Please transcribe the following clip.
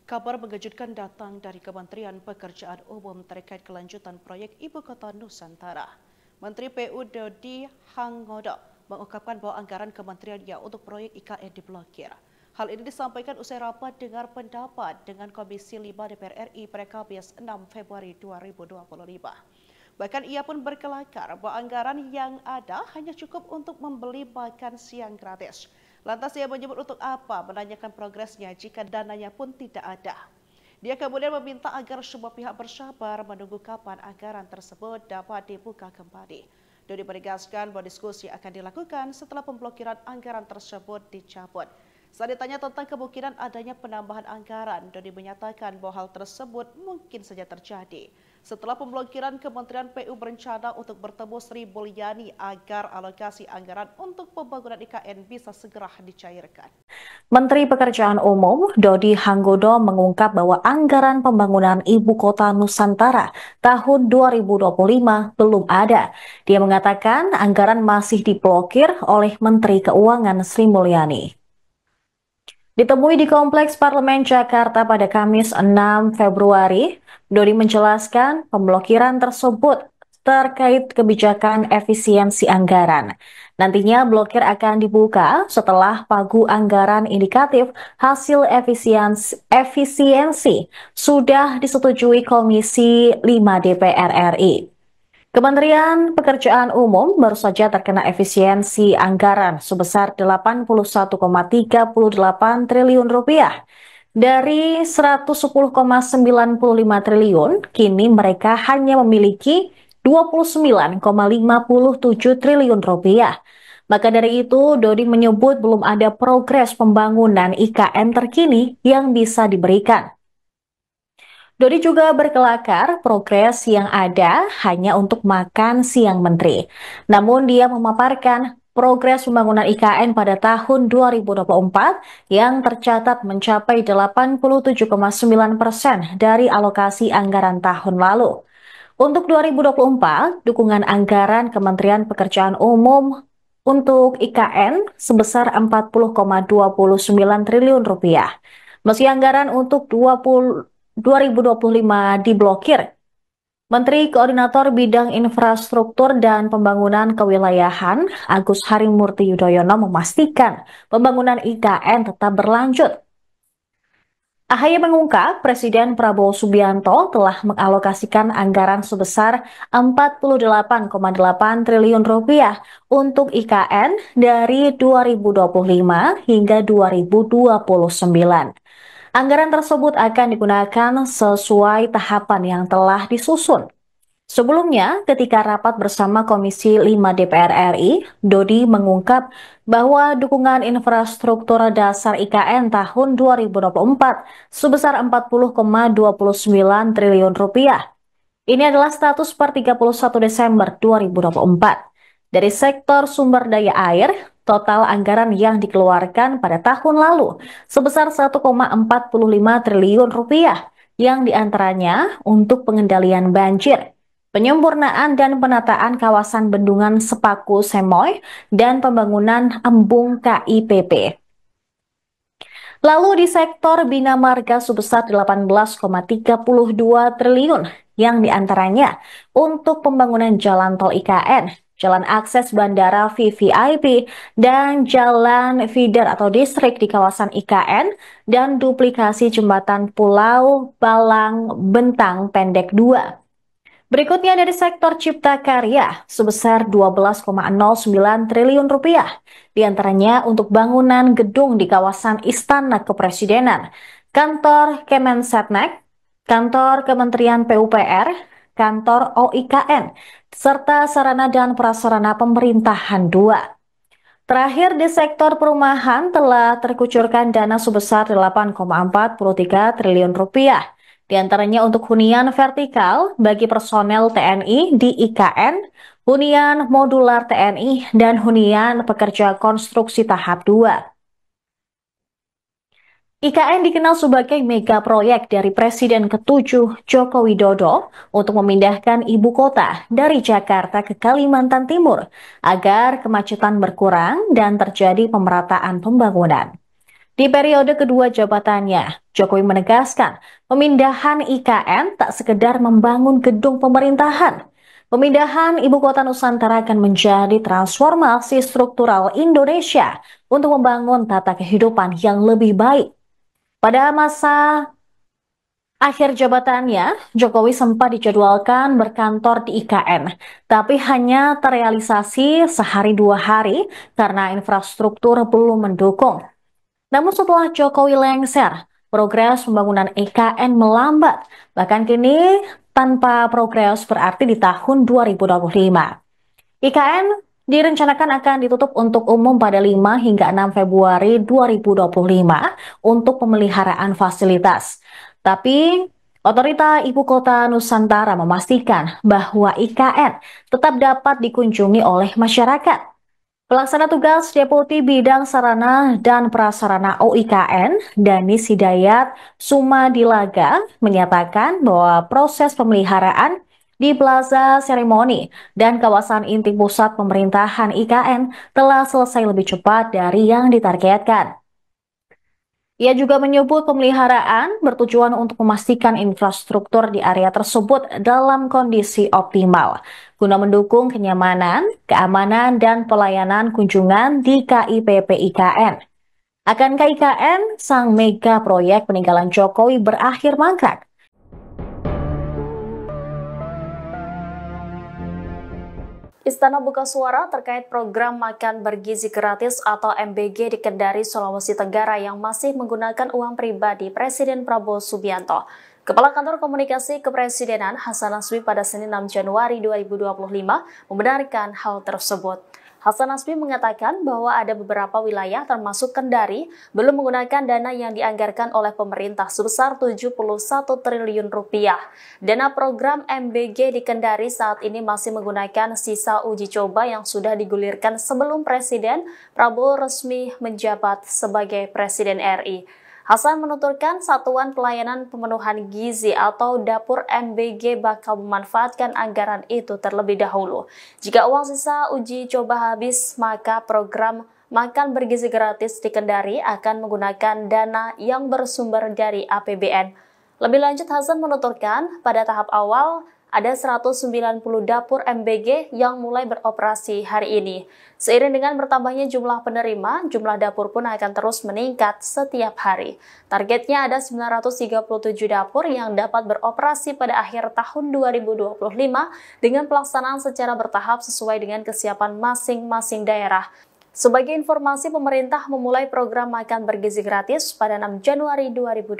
Kabar mengejutkan datang dari Kementerian Pekerjaan Umum terkait kelanjutan proyek Ibu Kota Nusantara. Menteri PU Dodi Hanggodo mengungkapkan bahwa anggaran kementeriannya untuk proyek IKN diblokir. Hal ini disampaikan usai rapat dengar pendapat dengan Komisi 5 DPR RI pada Kamis 6 Februari 2025. Bahkan ia pun berkelakar bahwa anggaran yang ada hanya cukup untuk membeli makan siang gratis. Lantas ia menyebut untuk apa menanyakan progresnya jika dananya pun tidak ada. Dia kemudian meminta agar semua pihak bersabar menunggu kapan anggaran tersebut dapat dibuka kembali. Dodi menegaskan bahwa diskusi akan dilakukan setelah pemblokiran anggaran tersebut dicabut. Saat ditanya tentang kemungkinan adanya penambahan anggaran, Dodi menyatakan bahwa hal tersebut mungkin saja terjadi. Setelah pemblokiran, Kementerian PU berencana untuk bertemu Sri Mulyani agar alokasi anggaran untuk pembangunan IKN bisa segera dicairkan. Menteri Pekerjaan Umum Dodi Hanggodo mengungkap bahwa anggaran pembangunan Ibu Kota Nusantara tahun 2025 belum ada. Dia mengatakan anggaran masih diblokir oleh Menteri Keuangan Sri Mulyani. Ditemui di Kompleks Parlemen Jakarta pada Kamis 6 Februari, Dodi menjelaskan pemblokiran tersebut terkait kebijakan efisiensi anggaran. Nantinya blokir akan dibuka setelah pagu anggaran indikatif hasil efisiensi sudah disetujui Komisi 5 DPR RI. Kementerian Pekerjaan Umum baru saja terkena efisiensi anggaran sebesar 81,38 triliun rupiah. Dari 110,95 triliun, kini mereka hanya memiliki 29,57 triliun rupiah. Maka dari itu, Dodi menyebut belum ada progres pembangunan IKN terkini yang bisa diberikan. Dodi juga berkelakar progres yang ada hanya untuk makan siang menteri. Namun dia memaparkan progres pembangunan IKN pada tahun 2024 yang tercatat mencapai 87,9% dari alokasi anggaran tahun lalu. Untuk 2024, dukungan anggaran Kementerian Pekerjaan Umum untuk IKN sebesar 40,29 triliun rupiah. Meski anggaran untuk 2025 diblokir. Menteri Koordinator Bidang Infrastruktur dan Pembangunan Kewilayahan Agus Harimurti Yudhoyono memastikan pembangunan IKN tetap berlanjut. AHY mengungkap Presiden Prabowo Subianto telah mengalokasikan anggaran sebesar 48,8 triliun rupiah untuk IKN dari 2025 hingga 2029. Anggaran tersebut akan digunakan sesuai tahapan yang telah disusun. Sebelumnya, ketika rapat bersama Komisi 5 DPR RI, Dodi mengungkap bahwa dukungan infrastruktur dasar IKN tahun 2024 sebesar 40,29 triliun rupiah. Ini adalah status per 31 Desember 2024. Dari sektor sumber daya air, total anggaran yang dikeluarkan pada tahun lalu sebesar 1,45 triliun rupiah, yang diantaranya untuk pengendalian banjir, penyempurnaan dan penataan kawasan bendungan Sepaku Semoy, dan pembangunan embung KIPP. Lalu di sektor Bina Marga sebesar 18,32 triliun, yang diantaranya untuk pembangunan jalan tol IKN, jalan akses bandara VVIP, dan jalan feeder atau distrik di kawasan IKN, dan duplikasi jembatan Pulau Balang Bentang Pendek 2. Berikutnya dari sektor Cipta Karya sebesar 12,09 triliun rupiah, diantaranya untuk bangunan gedung di kawasan Istana Kepresidenan, kantor Kemensetnek, kantor Kementerian PUPR, kantor OIKN, serta sarana dan prasarana pemerintahan 2. Terakhir di sektor perumahan telah terkucurkan dana sebesar 8,43 triliun rupiah. Di antaranya untuk hunian vertikal bagi personel TNI di IKN, hunian modular TNI, dan hunian pekerja konstruksi tahap 2. IKN dikenal sebagai mega proyek dari Presiden ke-7 Joko Widodo untuk memindahkan ibu kota dari Jakarta ke Kalimantan Timur agar kemacetan berkurang dan terjadi pemerataan pembangunan. Di periode kedua jabatannya, Jokowi menegaskan pemindahan IKN tak sekedar membangun gedung pemerintahan. Pemindahan ibu kota Nusantara akan menjadi transformasi struktural Indonesia untuk membangun tata kehidupan yang lebih baik. Pada masa akhir jabatannya, Jokowi sempat dijadwalkan berkantor di IKN, tapi hanya terrealisasi sehari dua hari karena infrastruktur belum mendukung. Namun setelah Jokowi lengser, progres pembangunan IKN melambat, bahkan kini tanpa progres berarti di tahun 2025. IKN direncanakan akan ditutup untuk umum pada 5 hingga 6 Februari 2025 untuk pemeliharaan fasilitas. Tapi Otorita Ibu Kota Nusantara memastikan bahwa IKN tetap dapat dikunjungi oleh masyarakat. Pelaksana tugas Deputi Bidang Sarana dan Prasarana OIKN, Danis Hidayat Sumadilaga, menyatakan bahwa proses pemeliharaan di Plaza Seremoni dan kawasan inti pusat pemerintahan IKN telah selesai lebih cepat dari yang ditargetkan. Ia juga menyebut pemeliharaan bertujuan untuk memastikan infrastruktur di area tersebut dalam kondisi optimal, guna mendukung kenyamanan, keamanan, dan pelayanan kunjungan di KIPP IKN. Akankah IKN, sang mega proyek peninggalan Jokowi, berakhir mangkrak? Istana buka suara terkait program makan bergizi gratis atau MBG di Kendari, Sulawesi Tenggara yang masih menggunakan uang pribadi Presiden Prabowo Subianto. Kepala Kantor Komunikasi Kepresidenan Hasan Nasbi pada Senin 6 Januari 2025 membenarkan hal tersebut. Hasan Nasbi mengatakan bahwa ada beberapa wilayah termasuk Kendari belum menggunakan dana yang dianggarkan oleh pemerintah sebesar 71 triliun rupiah. Dana program MBG di Kendari saat ini masih menggunakan sisa uji coba yang sudah digulirkan sebelum Presiden Prabowo resmi menjabat sebagai Presiden RI. Hasan menuturkan Satuan Pelayanan Pemenuhan Gizi atau Dapur MBG bakal memanfaatkan anggaran itu terlebih dahulu. Jika uang sisa uji coba habis, maka program makan bergizi gratis di Kendari akan menggunakan dana yang bersumber dari APBN. Lebih lanjut, Hasan menuturkan pada tahap awal ada 190 dapur MBG yang mulai beroperasi hari ini. Seiring dengan bertambahnya jumlah penerima, jumlah dapur pun akan terus meningkat setiap hari. Targetnya ada 937 dapur yang dapat beroperasi pada akhir tahun 2025 dengan pelaksanaan secara bertahap sesuai dengan kesiapan masing-masing daerah. Sebagai informasi, pemerintah memulai program makan bergizi gratis pada 6 Januari 2025.